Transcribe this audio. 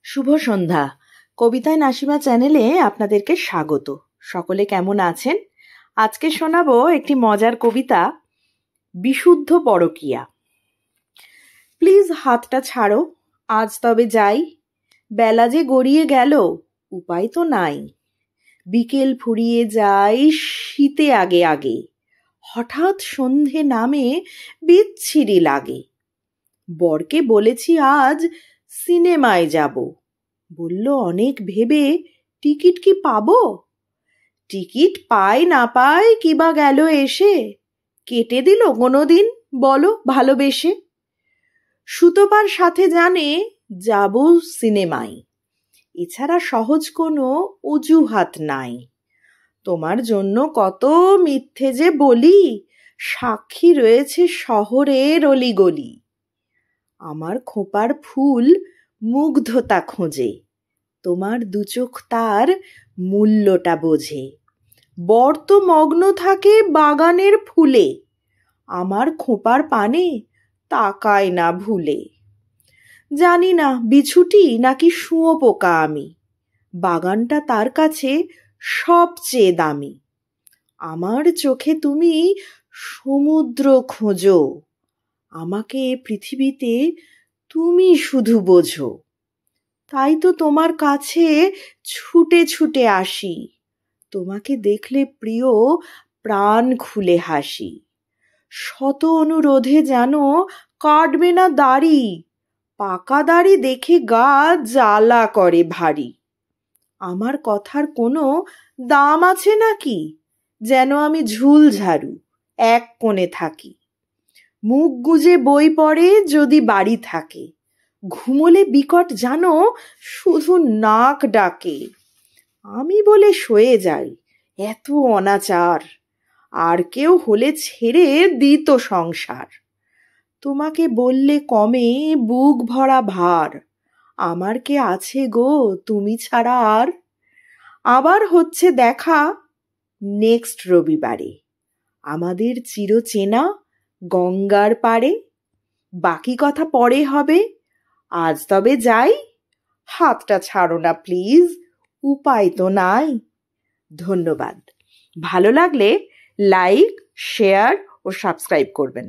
শুভ সন্ধ্যা। কবিতায় নাসিমা চ্যানেলে আপনাদেরকে স্বাগত। সকলে কেমন আছেন? আজকে শোনাবো একটি মজার কবিতা, বিশুদ্ধ পরকীয়া। প্লিজ হাতটা ছাড়ো, আজ তবে যাই, বেলা যে গড়িয়ে গেল, উপায় তো নাই। বিকেল ফুরিয়ে যায় শীতে আগে আগে, হঠাৎ সন্ধে নামে বিচ্ছিরি লাগে। বরকে বলেছি আজ সিনেমায় যাব, বলল অনেক ভেবে টিকিট কি পাবো? টিকিট পাই না পাই কিবা গেল এসে, কেটে দিল কোনোদিন বলো ভালোবেসে। সুতোপার সাথে জানে যাব সিনেমায়, এছাড়া সহজ কোনো অজুহাত নাই। তোমার জন্য কত মিথ্যে যে বলি, সাক্ষী রয়েছে শহরের অলিগলি। আমার খোঁপার ফুল মুগ্ধতা খোঁজে, তোমার দুচোখ তার মূল্যটা বোঝে। বর তো মগ্ন থাকে বাগানের ফুলে, আমার খোঁপার পানে তাকায় না ভুলে। জানি না বিছুটি নাকি শুঁয়োপোকা আমি, বাগানটা তার কাছে সবচেয়ে দামি। আমার চোখে তুমি সমুদ্র খোঁজো, আমাকে এ পৃথিবীতে তুমি শুধু বোঝো। তাই তো তোমার কাছে ছুটে ছুটে আসি, তোমাকে দেখলে প্রিয় প্রাণ খুলে হাসি। শত অনুরোধে যেন কাটবে না দাড়ি, পাকা দাড়ি দেখে গা জ্বালা করে ভারী। আমার কথার কোনো দাম আছে নাকি, যেন আমি ঝুলঝাড়ু এক কোণে থাকি। মুখ গুজে বই পড়ে যদি বাড়ি থাকে, ঘুমোলে বিকট জানো শুধু নাক ডাকে। আমি বলে সয়ে যাই, এত অনাচার, আর কেউ হলে ছেড়ে দিত সংসার। তোমাকে বললে কমে বুক ভরা ভার, আমার কে আছে গো তুমি ছাড়া আর। আবার হচ্ছে দেখা নেক্সট রবিবারে, আমাদের চিরচেনা গঙ্গার পাড়ে। বাকি কথা পরে হবে, আজ তবে যাই, হাতটা ছাড়ো না প্লিজ, উপায় তো নাই। ধন্যবাদ। ভালো লাগলে লাইক, শেয়ার ও সাবস্ক্রাইব করবেন।